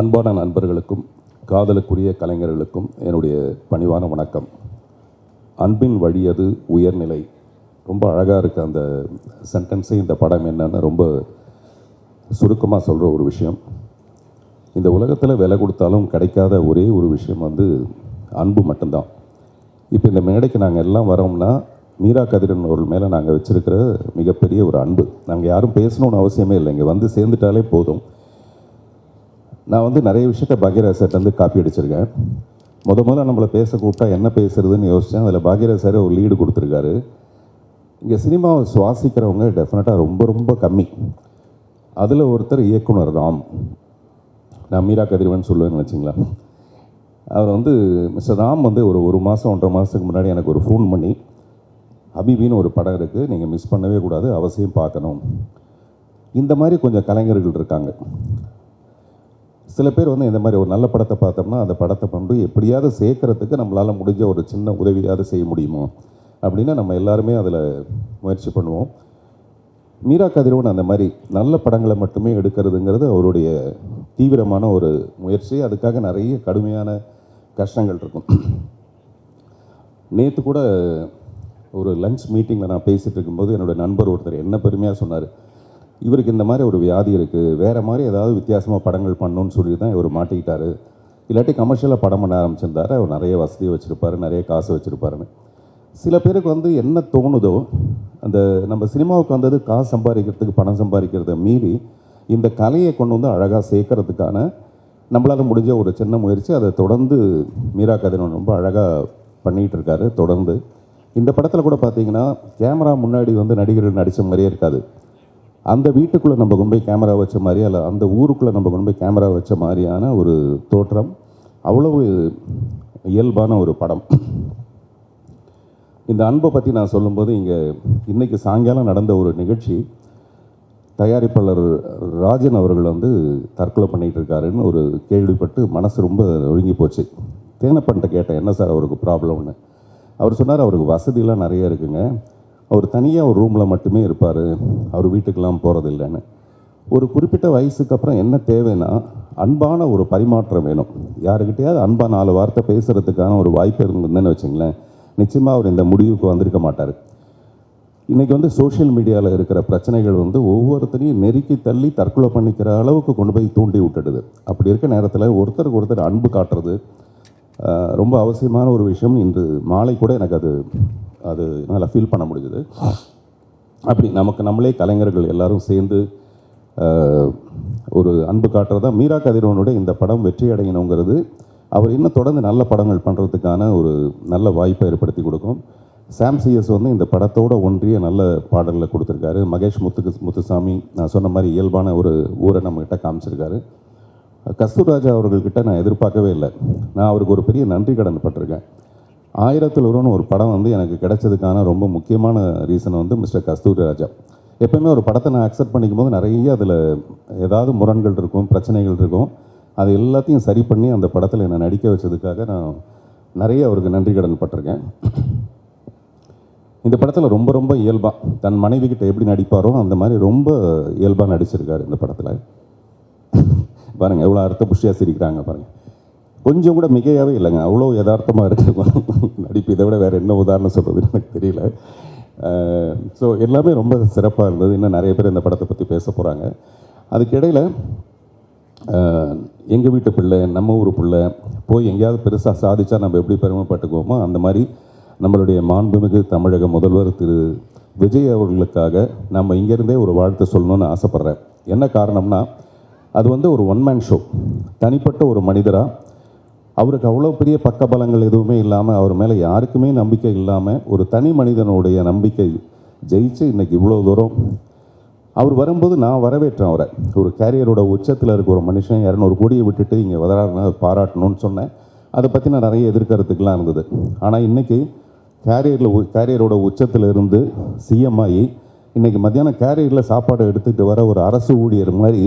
அன்பான நண்பர்களுக்கும் காதலுக்குரிய கலைஞர்களுக்கும் என்னுடைய பணிவான வணக்கம். அன்பின் வழியது உயர்நிலை. ரொம்ப அழகாக இருக்குது அந்த சென்டென்ஸே. இந்த படம் என்னன்னு ரொம்ப சுருக்கமாக சொல்கிற ஒரு விஷயம். இந்த உலகத்தில் விலை கொடுத்தாலும் கிடைக்காத ஒரே ஒரு விஷயம் அன்பு மட்டும்தான். இப்போ இந்த மேடைக்கு நாங்கள் எல்லாம் வரோம்னா மீரா கதிரன் அவர்கள் மேலே நாங்கள் வச்சுருக்கிற மிகப்பெரிய ஒரு அன்பு. நாங்கள் யாரும் பேசணுன்னு அவசியமே இல்லை, இங்கே வந்து சேர்ந்துட்டாலே போதும். நான் நிறைய விஷயத்த பாக்யராஜ் சார்ட்டு காப்பி அடிச்சிருக்கேன். முதல்ல நம்மளை பேச கூப்பிட்டா என்ன பேசுறதுன்னு யோசித்தேன். அதில் பாக்யராஜ் சார் ஒரு லீடு கொடுத்துருக்காரு. இங்கே சினிமாவை சுவாசிக்கிறவங்க டெஃபினட்டாக ரொம்ப ரொம்ப கம்மி. அதில் ஒருத்தர் இயக்குனர் ராம். நான் மீரா கதிரவன் சொல்லுவேன்னு வச்சிங்களா. அவர் மிஸ்டர் ராம் ஒரு மாதம் 1.5 மாதத்துக்கு முன்னாடி எனக்கு ஒரு ஃபோன் பண்ணி, ஹபீபின்னு ஒரு படம் இருக்குது, நீங்கள் மிஸ் பண்ணவே கூடாது, அவசியம் பார்க்கணும். இந்த மாதிரி கொஞ்சம் கலைஞர்கள் இருக்காங்க. சில பேர் இந்த மாதிரி ஒரு நல்ல படத்தை பார்த்தோம்னா அந்த படத்தை எப்படியாவது சேர்க்கறதுக்கு நம்மளால் முடிஞ்ச ஒரு சின்ன உதவியாவது செய்ய முடியுமோ அப்படின்னு நம்ம எல்லாருமே அதில் முயற்சி பண்ணுவோம். மீரா கதிரவன் அந்த மாதிரி நல்ல படங்களை மட்டுமே எடுக்கிறதுங்கிறது அவருடைய தீவிரமான ஒரு முயற்சி. அதுக்காக நிறைய கடுமையான கஷ்டங்கள் இருக்கும். நேற்று கூட ஒரு லஞ்ச் மீட்டிங்கில் நான் பேசிகிட்டு இருக்கும்போது என்னோடய நண்பர் ஒருத்தர் என்ன பெருமையாக சொன்னார், இவருக்கு இந்த மாதிரி ஒரு வியாதி இருக்குது, வேறு மாதிரி ஏதாவது வித்தியாசமாக படங்கள் பண்ணணும்னு சொல்லி தான் இவர் மாட்டிக்கிட்டார். இல்லாட்டி கமர்ஷியலாக படம் பண்ண ஆரம்பிச்சிருந்தார். அவர் நிறைய வசதியை வச்சுருப்பார், நிறைய காசு வச்சுருப்பாருன்னு. சில பேருக்கு என்ன தோணுதோ, அந்த நம்ம சினிமாவுக்கு காசு சம்பாதிக்கிறதுக்கு, பணம் சம்பாதிக்கிறத மீறி இந்த கலையை கொண்டு அழகாக சேர்க்கறதுக்கான நம்மளால் முடிஞ்ச ஒரு சின்ன முயற்சி. அதை தொடர்ந்து மீரா கதிரவன் ரொம்ப அழகாக பண்ணிகிட்டு இருக்காரு. தொடர்ந்து இந்த படத்தில் கூட பார்த்தீங்கன்னா கேமரா முன்னாடி நடிகர்கள் நடித்த மாதிரியே இருக்காது. அந்த வீட்டுக்குள்ளே நம்ம கொண்டு போய் கேமரா வச்ச மாதிரி, அல்ல அந்த ஊருக்குள்ளே நம்ம கொண்டு போய் கேமரா வச்ச மாதிரியான ஒரு தோற்றம். அவ்வளவு இயல்பான ஒரு படம். இந்த அன்பை பற்றி நான் சொல்லும்போது, இன்றைக்கி சாயங்காலம் நடந்த ஒரு நிகழ்ச்சி, தயாரிப்பாளர் ராஜன் அவர்கள் தற்கொலை பண்ணிகிட்டு இருக்காருன்னு ஒரு கேள்விப்பட்டு மனசு ரொம்ப ஒழுங்கி போச்சு. தேனப்பன்ட்ட கேட்டேன், என்ன சார் அவருக்கு ப்ராப்ளம்னு. அவர் சொன்னார், அவருக்கு வசதியெலாம் நிறைய இருக்குங்க, அவர் தனியாக ஒரு ரூமில் மட்டுமே இருப்பார், அவர் வீட்டுக்கெல்லாம் போகிறதில்லைன்னு. ஒரு குறிப்பிட்ட வயசுக்கு அப்புறம் என்ன தேவைன்னா அன்பான ஒரு பரிமாற்றம் வேணும். யாருக்கிட்டையாவது அன்பாக 4 வார்த்தை பேசுகிறதுக்கான ஒரு வாய்ப்பு இருந்ததுன்னு வச்சுங்களேன், நிச்சயமாக அவர் இந்த முடிவுக்கு வந்திருக்க மாட்டார். இன்றைக்கி சோஷியல் மீடியாவில் இருக்கிற பிரச்சனைகள் ஒவ்வொருத்தரையும் நெருக்கி தள்ளி தற்கொலை பண்ணிக்கிற அளவுக்கு கொண்டு போய் தூண்டி விட்டுடுது. அப்படி இருக்க நேரத்தில் ஒருத்தருக்கு ஒருத்தர் அன்பு காட்டுறது ரொம்ப அவசியமான ஒரு விஷயம். இன்று மாலை கூட எனக்கு அது நல்லா ஃபீல் பண்ண முடிஞ்சுது. அப்படி நம்மளே கலைஞர்கள் எல்லாரும் சேர்ந்து ஒரு அன்பு காட்டுறதா மீரா கதிரவனுடைய இந்த படம் வெற்றி அடையணுங்கிறது அவர் இன்னும் தொடர்ந்து நல்ல படங்கள் பண்ணுறதுக்கான ஒரு நல்ல வாய்ப்பை ஏற்படுத்தி கொடுக்கும். சாம் சிஎஸ் இந்த படத்தோடு ஒன்றிய நல்ல பாடல்களை கொடுத்துருக்காரு. மகேஷ் முத்துசாமி நான் சொன்ன மாதிரி இயல்பான ஒரு ஊரை நம்மக்கிட்ட காமிச்சிருக்காரு. கஸ்தூர்ராஜா அவர்கள்கிட்ட நான் எதிர்பார்க்கவே இல்லை. நான் அவருக்கு ஒரு பெரிய நன்றி கடன் பட்டிருக்கேன். 1000ல் ஒருவன் ஒரு படம் எனக்கு கிடைச்சதுக்கான ரொம்ப முக்கியமான ரீசன் மிஸ்டர் கஸ்தூரிராஜா. எப்போயுமே ஒரு படத்தை நான் அக்செப்ட் பண்ணிக்கும் போது நிறைய அதில் ஏதாவது முரண்கள் இருக்கும், பிரச்சனைகள் இருக்கும். அது எல்லாத்தையும் சரி பண்ணி அந்த படத்தில் என்னை நடிக்க வச்சதுக்காக நான் நிறைய அவருக்கு நன்றி கடன் பட்டிருக்கேன். இந்த படத்தில் ரொம்ப ரொம்ப இயல்பாக தன் மனைவி கிட்ட எப்படி நடிப்பாரோ அந்த மாதிரி ரொம்ப இயல்பாக நடிச்சிருக்காரு இந்த படத்தில். பாருங்கள் எவ்வளோ அர்த்த புஷ்டியாக சிரிக்கிறாங்க பாருங்கள். கொஞ்சம் கூட மிகையாகவே இல்லைங்க, அவ்வளோ யதார்த்தமாக இருக்குது நடிப்பு. இதை விட வேறு என்ன உதாரணம் சொல்கிறதுன்னு எனக்கு தெரியல. ஸோ எல்லாமே ரொம்ப சிறப்பாக இருந்தது. இன்னும் நிறைய பேர் இந்த படத்தை பற்றி பேச போகிறாங்க. அதுக்கிடையில் எங்கள் வீட்டு பிள்ளை, நம்ம ஊர் பிள்ளை போய் எங்கேயாவது பெருசாக சாதிச்சா நம்ம எப்படி பெருமைப்பட்டுக்குவோமோ அந்த மாதிரி நம்மளுடைய மாண்புமிகு தமிழக முதல்வர் திரு விஜய் அவர்களுக்காக நம்ம இங்கேருந்தே ஒரு வாழ்த்து சொல்லணும்னு ஆசைப்பட்றேன். என்ன காரணம்னா, அது ஒரு ஒன்-மேன் ஷோ. தனிப்பட்ட ஒரு மனிதராக அவருக்கு அவ்வளோ பெரிய பக்கபலங்கள் எதுவுமே இல்லாமல், அவர் மேலே யாருக்குமே நம்பிக்கை இல்லாமல், ஒரு தனி மனிதனுடைய நம்பிக்கை ஜெயிச்சு இன்றைக்கி இவ்வளோ தூரம் அவர் வரும்போது நான் வரவேற்றேன் அவரை. ஒரு கேரியரோட உச்சத்தில் இருக்க ஒரு மனுஷன் 200 கோடியை விட்டுட்டு இங்கே வராருன்னா பாராட்டணும்னு சொன்னேன். அதை பற்றி நான் நிறைய எதிர்க்கறதுக்கெலாம் இருந்தது. ஆனால் இன்றைக்கி கேரியரோட உச்சத்தில் இருந்து சிஎம் ஆகி இன்றைக்கி மத்தியானம் கேரியரில் சாப்பாடு எடுத்துகிட்டு வர ஒரு அரசு ஊழியர் மாதிரி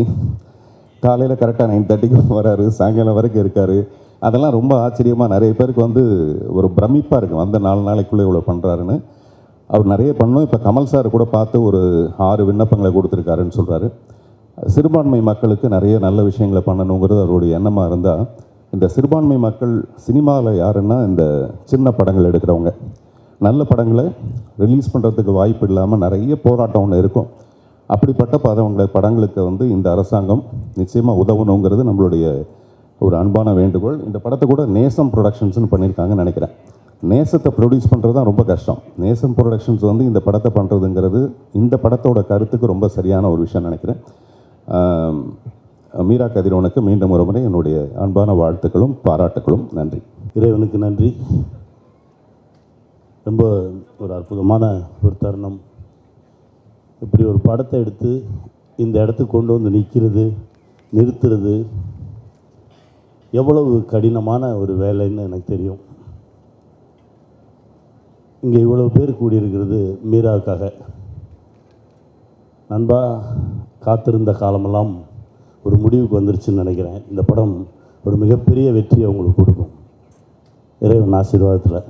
காலையில் கரெக்டாக 9:30க்கு வராரு, சாயங்காலம் வரைக்கும் இருக்கார். அதெல்லாம் ரொம்ப ஆச்சரியமாக நிறைய பேருக்கு ஒரு பிரமிப்பாக இருக்குது. வந்த 4 நாளைக்குள்ளே இவ்வளோ பண்ணுறாருன்னு. அவர் நிறைய பண்ணோம். இப்போ கமல் சார் கூட பார்த்து ஒரு 6 விண்ணப்பங்களை கொடுத்துருக்காருன்னு சொல்கிறாரு. சிறுபான்மை மக்களுக்கு நிறைய நல்ல விஷயங்களை பண்ணணுங்கிறது அவருடைய எண்ணமாக இருந்தால், இந்த சிறுபான்மை மக்கள் சினிமாவில் யாருன்னா இந்த சின்ன படங்கள் எடுக்கிறவங்க. நல்ல படங்களை ரிலீஸ் பண்ணுறதுக்கு வாய்ப்பு இல்லாமல் நிறைய போராட்டம் ஒன்று இருக்கும். அப்படிப்பட்ட படங்களுக்கு வந்து இந்த அரசாங்கம் நிச்சயமாக உதவணுங்கிறது நம்மளுடைய ஒரு அன்பான வேண்டுகோள். இந்த படத்தை கூட நேசம் ப்ரொடக்ஷன்ஸ்னு பண்ணியிருக்காங்கன்னு நினைக்கிறேன். நேசத்தை ப்ரொடியூஸ் பண்ணுறது தான் ரொம்ப கஷ்டம். நேசம் ப்ரொடக்ஷன்ஸ் வந்து இந்த படத்தை பண்ணுறதுங்கிறது இந்த படத்தோட கருத்துக்கு ரொம்ப சரியான ஒரு விஷயம் நினைக்கிறேன். மீரா கதிரவனுக்கு மீண்டும் ஒரு முறை என்னுடைய அன்பான வாழ்த்துக்களும் பாராட்டுக்களும். நன்றி. இறைவனுக்கு நன்றி. ரொம்ப ஒரு அற்புதமான ஒரு தருணம். இப்படி ஒரு படத்தை எடுத்து இந்த இடத்துக்கு கொண்டு வந்து நிறுத்துறது எவ்வளவு கடினமான ஒரு வேலைன்னு எனக்கு தெரியும். இங்கே இவ்வளவு பேர் கூடியிருக்கிறது மீராவுக்காக. நண்பா, காத்திருந்த காலமெல்லாம் ஒரு முடிவுக்கு வந்துருச்சுன்னு நினைக்கிறேன். இந்த படம் ஒரு மிகப்பெரிய வெற்றியை உங்களுக்கு கொடுக்கும், இறைவன் ஆசீர்வாதத்தில்.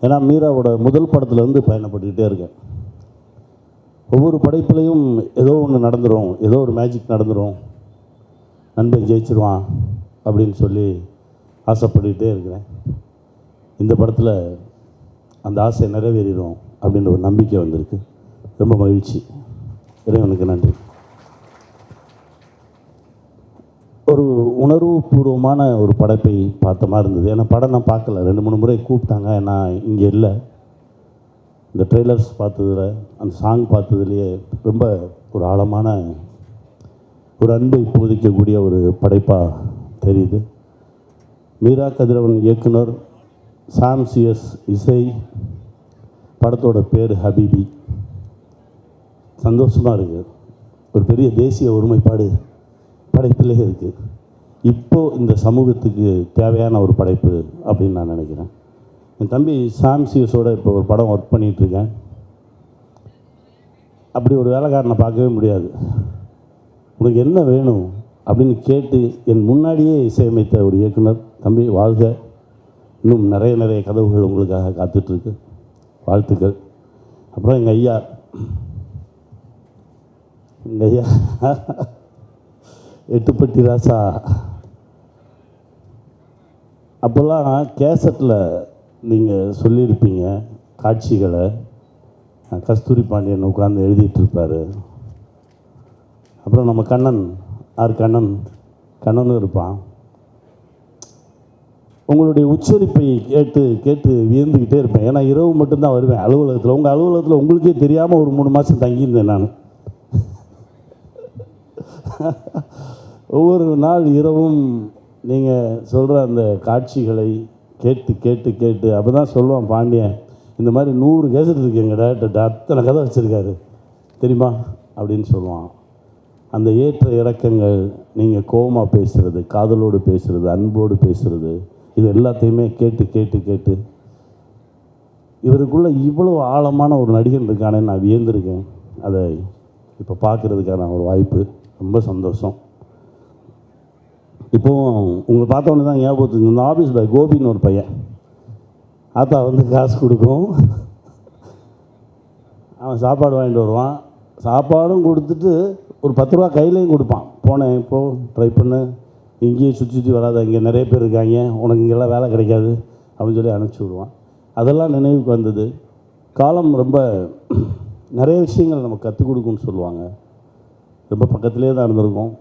ஏன்னா மீராவோட முதல் படத்துலேருந்து பயணப்பட்டுக்கிட்டே இருக்கேன். ஒவ்வொரு படைப்புலையும் ஏதோ ஒன்று நடந்துடும், ஏதோ ஒரு மேஜிக் நடந்துடும், நண்பன் ஜெயிச்சிருவான் அப்படின்னு சொல்லி ஆசைப்பட்டுக்கிட்டே இருக்கிறேன். இந்த படத்தில் அந்த ஆசை நிறைவேறிடும் அப்படின்ற ஒரு நம்பிக்கை வந்திருக்கு. ரொம்ப மகிழ்ச்சி. இறைவனுக்கு நன்றி. ஒரு உணர்வுபூர்வமான ஒரு படைப்பை பார்த்த மாதிரி இருந்தது. ஏன்னா படம் நான் பார்க்கல, 2-3 முறை கூப்பிட்டாங்க, நான் இங்கே இல்லை. இந்த ட்ரெய்லர்ஸ் பார்த்ததில், அந்த சாங் பார்த்ததுலேயே ரொம்ப ஒரு ஆழமான ஒரு அன்பை போதிக்கக்கூடிய ஒரு படைப்பாக தெரியுது. மீரா கதிரவன் இயக்குனர், சாம் சிஎஸ் இசை, படத்தோட பேர் ஹபீபி. சந்தோஷமாக இருக்குது. ஒரு பெரிய தேசிய ஒருமைப்பாடு படைப்பிலே இருக்குது. இப்போது இந்த சமூகத்துக்கு தேவையான ஒரு படைப்பு அப்படின்னு நான் நினைக்கிறேன். என் தம்பி சாம் சிஎஸோட இப்போ ஒரு படம் ஒர்க் பண்ணிகிட்ருக்கேன். அப்படி ஒரு வேலைக்காரனை பார்க்கவே முடியாது. உனக்கு என்ன வேணும் அப்படின்னு கேட்டு என் முன்னாடியே இசையமைத்த ஒரு இயக்குனர். தம்பி வாழ்க, இன்னும் நிறைய கதவுகள் உங்களுக்காக காத்துட்ருக்கு. வாழ்த்துக்கள். அப்புறம் எங்கள் ஐயா எட்டுப்பட்டி ராசா. அப்போல்லாம் கேசட்டில் நீங்கள் சொல்லியிருப்பீங்க காட்சிகளை. கஸ்தூரி பாண்டியன் உட்கார்ந்து எழுதிட்டுருப்பார். அப்புறம் நம்ம கண்ணனும் இருப்பான். உங்களுடைய உச்சரிப்பை கேட்டு வியந்துக்கிட்டே இருப்பேன். ஏன்னா இரவு மட்டும்தான் வருவேன் அலுவலகத்தில். உங்கள் அலுவலகத்தில் உங்களுக்கே தெரியாமல் ஒரு 3 மாதம் தங்கியிருந்தேன் நான். ஒவ்வொரு நாள் இரவும் நீங்கள் சொல்கிற அந்த காட்சிகளை கேட்டு அப்போ தான் சொல்லுவான் பாண்டியன், இந்த மாதிரி 100 கேசட் இருக்கு எங்கள் டேரக்டர்கிட்ட, அத்தனை கதை வச்சுருக்காரு தெரியுமா அப்படின்னு சொல்லுவான். அந்த ஏற்ற இறக்கங்கள், நீங்கள் கோவமாக பேசுகிறது, காதலோடு பேசுகிறது, அன்போடு பேசுகிறது, இது எல்லாத்தையுமே கேட்டு இவருக்குள்ளே இவ்வளோ ஆழமான ஒரு நடிகன் இருக்கானே நான் வியந்திருக்கேன். அதை இப்போ பார்க்குறதுக்கான ஒரு வாய்ப்பு. ரொம்ப சந்தோஷம். இப்போது உங்களை பார்த்தோன்னே தான் ஞாபகத்துக்கு இந்த ஆஃபீஸ் பாய் கோபின்னு ஒரு பையன். ஆத்தா வந்து காசு கொடுக்கும், அவன் சாப்பாடு வாங்கிட்டு வருவான். சாப்பாடும் கொடுத்துட்டு ஒரு 10 ரூபா கையிலையும் கொடுப்பான். போனேன் இப்போது ட்ரை பண்ணு, இங்கேயே சுற்றி வராத, இங்கே நிறைய பேர் இருக்காங்க, உனக்கு இங்கெல்லாம் வேலை கிடைக்காது அப்படின்னு சொல்லி அனுப்பிச்சி விடுவான். அதெல்லாம் நினைவுக்கு வந்தது. காலம் ரொம்ப நிறைய விஷயங்கள் நமக்கு கற்றுக் கொடுக்குன்னு சொல்லுவாங்க. ரொம்ப பக்கத்திலே தான் இருந்திருக்கோம்.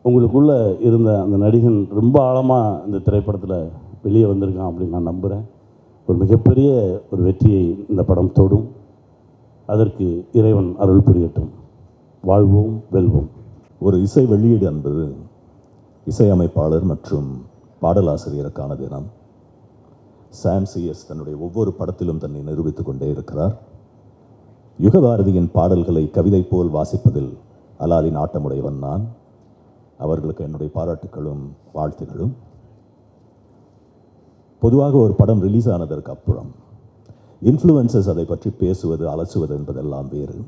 உங்களுக்குள்ளே இருந்த அந்த நடிகன் ரொம்ப ஆழமாக இந்த திரைப்படத்தில் வெளியே வந்திருக்கான் அப்படின்னு நான் நம்புகிறேன். ஒரு மிகப்பெரிய ஒரு வெற்றியை இந்த படம் தொடும். அதற்கு இறைவன் அருள் புரியட்டும். வாழ்வோம், வெல்வோம். ஒரு இசை வெளியீடு என்பது இசையமைப்பாளர் மற்றும் பாடலாசிரியருக்கான தினம். சாம் சிஎஸ் தன்னுடைய ஒவ்வொரு படத்திலும் தன்னை நிரூபித்துக் கொண்டே இருக்கிறார். யுகபாரதியின் பாடல்களை கவிதை போல் வாசிப்பதில் அலாதி நாட்டமுடையவன் நான். அவர்களுக்கு என்னுடைய பாராட்டுகளும் வாழ்த்துகளும். பொதுவாக ஒரு படம் ரிலீஸ் ஆனதற்கு அப்புறம் இன்ஃப்ளூயன்சஸ் அதை பற்றி பேசுவது, அலசுவது என்பதெல்லாம் வேறு.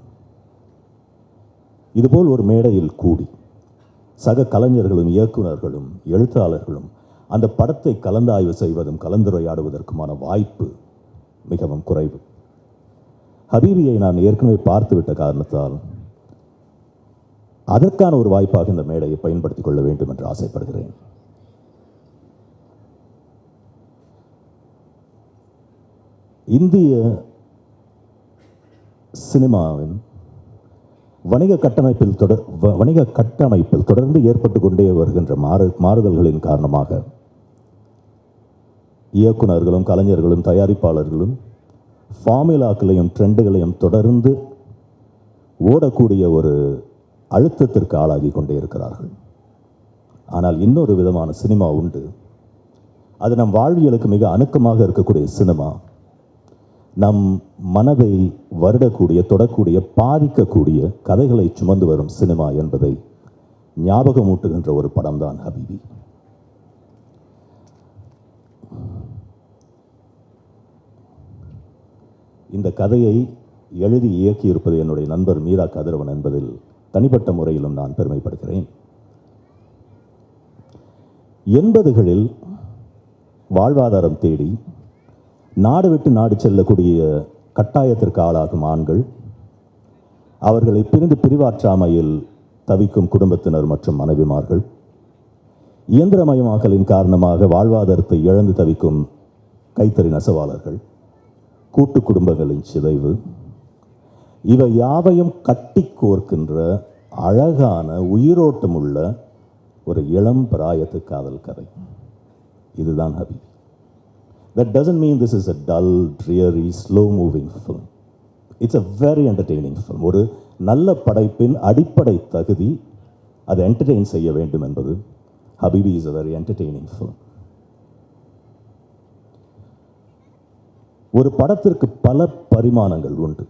இதுபோல் ஒரு மேடையில் கூடி சக கலைஞர்களும் இயக்குநர்களும் எழுத்தாளர்களும் அந்த படத்தை கலந்தாய்வு செய்வதும் கலந்துரையாடுவதற்குமான வாய்ப்பு மிகவும் குறைவு. ஹபீபியை நான் ஏற்கனவே பார்த்துவிட்ட காரணத்தால் அதற்கான ஒரு வாய்ப்பாக இந்த மேடையை பயன்படுத்திக் கொள்ள வேண்டும் என்று ஆசைப்படுகிறேன். இந்திய சினிமாவின் வணிக கட்டமைப்பில் தொடர்ந்து ஏற்பட்டு கொண்டே வருகின்ற மாறுதல்களின் காரணமாக இயக்குனர்களும் கலைஞர்களும் தயாரிப்பாளர்களும் ஃபார்முலாக்களையும் ட்ரெண்டுகளையும் தொடர்ந்து ஓடக்கூடிய ஒரு அழுத்தத்திற்கு ஆளாகி கொண்டே இருக்கிறார்கள். ஆனால் இன்னொரு விதமான சினிமா உண்டு. அது நம் வாழ்வியலுக்கு மிக அணுக்கமாக இருக்கக்கூடிய சினிமா. நம் மனதை வருடக்கூடிய, தொடக்கூடிய, பாதிக்கக்கூடிய கதைகளை சுமந்து வரும் சினிமா என்பதை ஞாபகமூட்டுகின்ற ஒரு படம்தான் ஹபீபி. இந்த கதையை எழுதி இயக்கியிருப்பது என்னுடைய நண்பர் மீரா கதிரவன் என்பதில் தனிப்பட்ட முறையிலும் நான் பெருமைப்படுகிறேன். 80களில் வாழ்வாதாரம் தேடி நாடு விட்டு நாடு செல்லக்கூடிய கட்டாயத்திற்கு ஆளாகும் ஆண்கள், அவர்களை பிரிந்து பிரிவாற்றாமையில் தவிக்கும் குடும்பத்தினர் மற்றும் மனைவிமார்கள், இயந்திரமயமாக்கலின் காரணமாக வாழ்வாதாரத்தை இழந்து தவிக்கும் கைத்தறி நெசவாளர்கள், கூட்டு குடும்பங்களின் சிதைவு, இவை யாவையும் கட்டி கோர்க்கின்ற அழகான உயிரோட்டமுள்ள ஒரு இளம் பிராயத்து காதல் கதை. இதுதான் ஹபீபி. That doesn't mean this is a dull, dreary, slow-moving film. It's a very entertaining film. ஒரு நல்ல படைப்பின் அடிப்படை தகுதி அதை என்டர்டெயின் செய்ய வேண்டும் என்பது. ஹபீபி is a very entertaining film. ஒரு படத்திற்கு பல பரிமாணங்கள் உண்டு.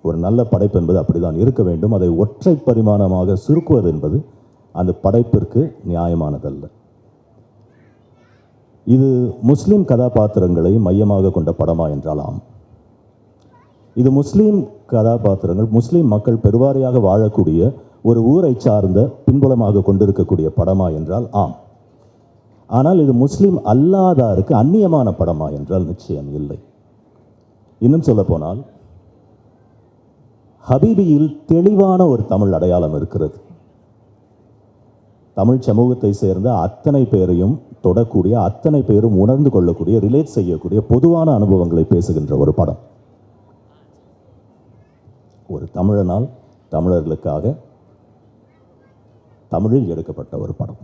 ஒரு நல்ல படைப்பு என்பது அப்படிதான் இருக்க வேண்டும். அதை ஒற்றை பரிமாணமாக சுருக்குவது என்பது அந்த படைப்பிற்கு நியாயமானதல்ல. இது முஸ்லிம் கதாபாத்திரங்களை மையமாக கொண்ட படமா என்றால் ஆம். இது முஸ்லீம் கதாபாத்திரங்கள், முஸ்லீம் மக்கள் பெருவாரியாக வாழக்கூடிய ஒரு ஊரை சார்ந்த பின்புலமாக கொண்டிருக்கக்கூடிய படமா என்றால் ஆம். ஆனால் இது முஸ்லீம் அல்லாதாருக்கு அந்நியமான படமா என்றால் நிச்சயம் இல்லை. இன்னும் சொல்ல போனால் ஹபீபியில் தெளிவான ஒரு தமிழ் அடையாளம் இருக்கிறது. தமிழ் சமூகத்தை சேர்ந்த அத்தனை பேரையும் தொடக்கூடிய, அத்தனை பேரும் உணர்ந்து கொள்ளக்கூடிய, ரிலேட் செய்யக்கூடிய பொதுவான அனுபவங்களை பேசுகின்ற ஒரு படம். ஒரு தமிழனால் தமிழர்களுக்காக தமிழில் எடுக்கப்பட்ட ஒரு படம்.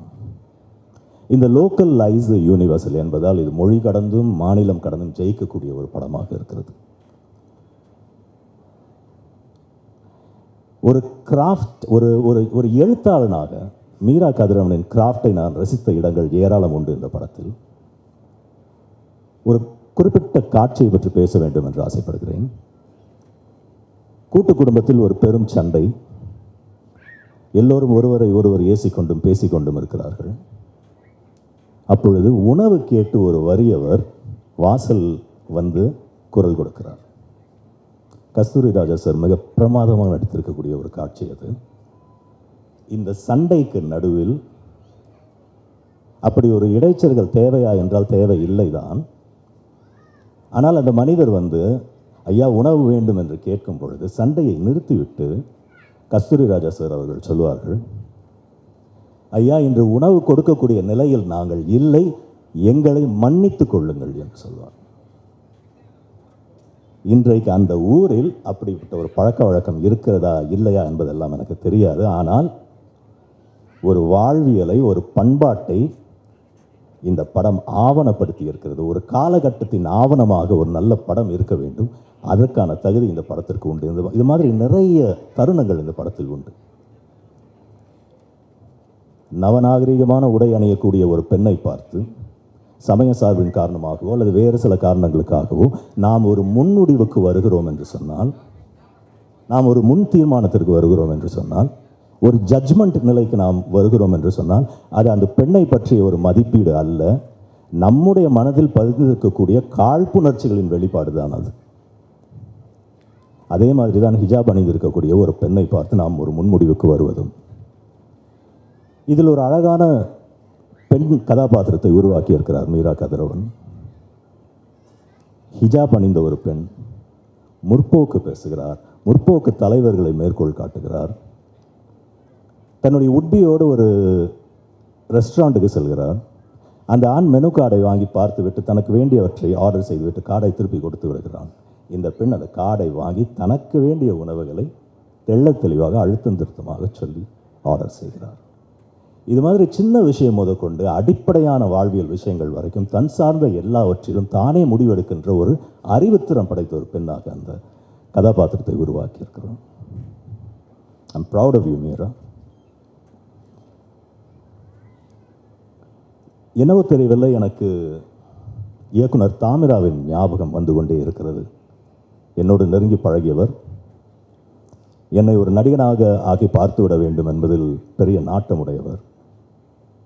இந்த லோக்கல் லைஸ் யூனிவர்சல் என்பதால் இது மொழி கடந்தும் மாநிலம் கடந்தும் ஜெயிக்கக்கூடிய ஒரு படமாக இருக்கிறது. ஒரு கிராஃப்ட், ஒரு எழுத்தாளனாக மீரா கதிரவனின் கிராஃப்டை நான் ரசித்த இடங்கள் ஏராளம் உண்டு இந்த படத்தில். ஒரு குறிப்பிட்ட காட்சியை பற்றி பேச வேண்டும் என்று ஆசைப்படுகிறேன். கூட்டு குடும்பத்தில் ஒரு பெரும் சண்டை. எல்லோரும் ஒருவரை ஒருவர் ஏசிக்கொண்டும் பேசிக்கொண்டும் இருக்கிறார்கள். அப்பொழுது உணவு கேட்டு ஒரு வறியவர் வாசல் வந்து குரல் கொடுக்கிறார். கஸ்தூரி ராஜா சார் மிக பிரமாதமாக நடித்திருக்கக்கூடிய ஒரு காட்சி அது. இந்த சண்டைக்கு நடுவில் அப்படி ஒரு இடைச்சல்கள் தேவையா என்றால் தேவை இல்லைதான். ஆனால் அந்த மனிதர் வந்து ஐயா உணவு வேண்டும் என்று கேட்கும் பொழுது சண்டையை நிறுத்திவிட்டு கஸ்தூரி ராஜா சார் அவர்கள் சொல்வார்கள், ஐயா இன்று உணவு கொடுக்கக்கூடிய நிலையில் நாங்கள் இல்லை, எங்களை மன்னித்துக் கொள்ளுங்கள் என்று சொல்வார். இன்றைக்கு அந்த ஊரில் அப்படிப்பட்ட ஒரு பழக்க வழக்கம் இருக்கிறதா இல்லையா என்பதெல்லாம் எனக்கு தெரியாது. ஆனால் ஒரு வாழ்வியலை, ஒரு பண்பாட்டை இந்த படம் ஆவணப்படுத்தி இருக்கிறது. ஒரு காலகட்டத்தின் ஆவணமாக ஒரு நல்ல படம் இருக்க வேண்டும். அதற்கான தகுதி இந்த படத்திற்கு உண்டு. இது மாதிரி நிறைய தருணங்கள் இந்த படத்தில் உண்டு. நவநாகரிகமான உடை அணியக்கூடிய ஒரு பெண்ணை பார்த்து சமய சார்பின் காரணமாகவோ அல்லது வேறு சில காரணங்களுக்காகவோ நாம் ஒரு முன்முடிவுக்கு வருகிறோம் என்று சொன்னால், நாம் ஒரு முன் தீர்மானத்திற்கு வருகிறோம் என்று சொன்னால், ஒரு ஜட்ஜ்மெண்ட் நிலைக்கு நாம் வருகிறோம் என்று சொன்னால், அது அந்த பெண்ணை பற்றிய ஒரு மதிப்பீடு அல்ல, நம்முடைய மனதில் பதிந்திருக்கக்கூடிய காழ்ப்புணர்ச்சிகளின் வெளிப்பாடு தான் அது. அதே மாதிரி தான் ஹிஜாப் அணிந்திருக்கக்கூடிய ஒரு பெண்ணை பார்த்து நாம் ஒரு முன்முடிவுக்கு வருவதும். இதில் ஒரு அழகான பெண் கதாபாத்திரத்தை உருவாக்கி இருக்கிறார் மீரா கதிரவன். ஹிஜாப் அணிந்த ஒரு பெண் முற்போக்கு பேசுகிறார், முற்போக்கு தலைவர்களை மேற்கோள் காட்டுகிறார். தன்னுடைய உட்பியோடு ஒரு ரெஸ்டாரண்ட்டுக்கு செல்கிறார். அந்த ஆண் மெனு கார்டை வாங்கி பார்த்துவிட்டு தனக்கு வேண்டியவற்றை ஆர்டர் செய்துவிட்டு கார்டை திருப்பி கொடுத்து விடுகிறான். இந்த பெண் அந்த கார்டை வாங்கி தனக்கு வேண்டிய உணவுகளை தெள்ளத் தெளிவாக அழுத்தம் திருத்தமாக சொல்லி ஆர்டர் செய்கிறார். இது மாதிரி சின்ன விஷயம் முதற்கொண்டு அடிப்படையான வாழ்வியல் விஷயங்கள் வரைக்கும் தன் சார்ந்த எல்லாவற்றிலும் தானே முடிவெடுக்கின்ற ஒரு அறிவுத்திறம் படைத்த ஒரு பெண்ணாக அந்த கதாபாத்திரத்தை உருவாக்கியிருக்கிறோம். I'm proud of you Meera. என்னவோ தெரியவில்லை, எனக்கு இயக்குனர் தாமிராவின் ஞாபகம் வந்து கொண்டே இருக்கிறது. என்னோடு நெருங்கி பழகியவர், என்னை ஒரு நடிகனாக ஆக்கி பார்த்துவிட வேண்டும் என்பதில் பெரிய நாட்டமுடையவர்.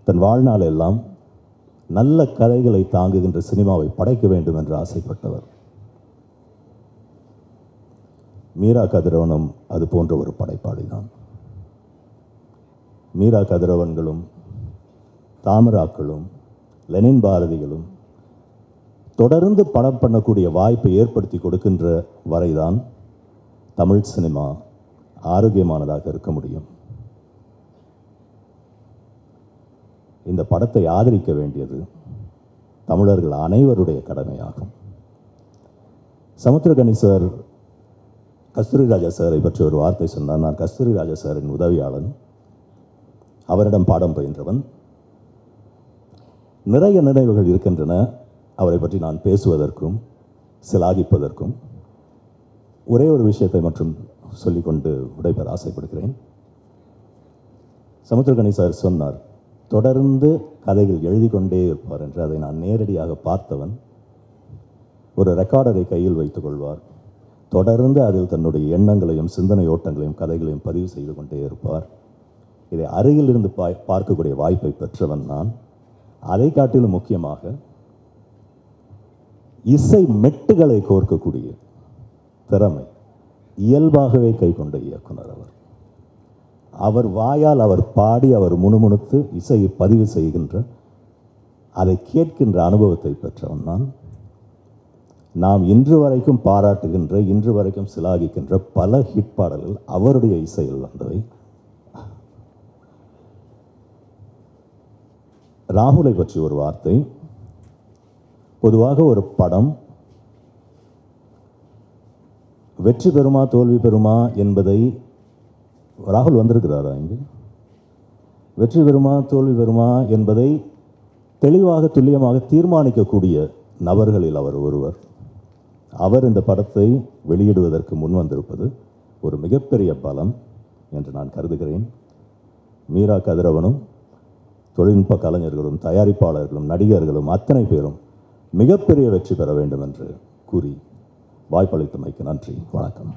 தன் வாழ்நாள் எல்லாம் நல்ல கதைகளை தாங்குகின்ற சினிமாவை படைக்க வேண்டும் என்று ஆசைப்பட்டவர். மீரா கதிரவனும் அது போன்ற ஒரு படைப்பாளி தான். மீரா கதிரவன்களும் தாமிராக்களும் லெனின் பாரதிகளும் தொடர்ந்து படம் பண்ணக்கூடிய வாய்ப்பை ஏற்படுத்தி கொடுக்கின்ற வரைதான் தமிழ் சினிமா ஆரோக்கியமானதாக இருக்க முடியும். இந்த படத்தை ஆதரிக்க வேண்டியது தமிழர்கள் அனைவருடைய கடமையாகும். சமுத்திரகனி சார் கஸ்தூரி ராஜா சாரை பற்றி ஒரு வார்த்தை சொன்னார். நான் கஸ்தூரி ராஜா சாரின் உதவியாளன், அவரிடம் பாடம் பயின்றவன். நிறைய நினைவுகள் இருக்கின்றன அவரை பற்றி நான் பேசுவதற்கும் சிலாகிப்பதற்கும். ஒரே ஒரு விஷயத்தை மட்டும் சொல்லிக்கொண்டு விடைபெற ஆசைப்படுகிறேன். சமுத்திரகனி சார் சொன்னார், தொடர்ந்து கதைகள் எழுதி கொண்டே இருப்பார் என்று. அதை நான் நேரடியாக பார்த்தவன். ஒரு ரெக்கார்டரை கையில் வைத்துக் கொள்வார், தொடர்ந்து அதில் தன்னுடைய எண்ணங்களையும் சிந்தனை ஓட்டங்களையும் கதைகளையும் பதிவு செய்து கொண்டே இருப்பார். இதை அருகிலிருந்து பார்க்கக்கூடிய வாய்ப்பை பெற்றவன் நான். அதை காட்டிலும் முக்கியமாக இசை மெட்டுகளை கோர்க்கக்கூடிய திறமை இயல்பாகவே கை கொண்ட இயக்குனர் அவர். அவர் வாயால் அவர் பாடி அவர் முணுமுணுத்து இசையை பதிவு செய்கின்ற, அதை கேட்கின்ற அனுபவத்தை பெற்றவன் நான். நாம் இன்று வரைக்கும் பாராட்டுகின்ற, இன்று வரைக்கும் சிலாகிக்கின்ற பல ஹிட் பாடல்கள் அவருடைய இசையில் வந்தவை. ராகுலை பற்றி ஒரு வார்த்தை. பொதுவாக ஒரு படம் வெற்றி பெறுமா தோல்வி பெறுமா என்பதை, ராகுல் வந்திருக்கிறாரா இங்கே, வெற்றி பெறுமா தோல்வி பெறுமா என்பதை தெளிவாக துல்லியமாக தீர்மானிக்கக்கூடிய நபர்களில் அவர் ஒருவர். அவர் இந்த படத்தை வெளியிடுவதற்கு முன் வந்திருப்பது ஒரு மிகப்பெரிய பலம் என்று நான் கருதுகிறேன். மீரா கதிரவனும் தொழில்நுட்ப கலைஞர்களும் தயாரிப்பாளர்களும் நடிகர்களும் அத்தனை பேரும் மிகப்பெரிய வெற்றி பெற வேண்டும் என்று கூறி வாய்ப்பளித்தமைக்கு நன்றி. வணக்கம்.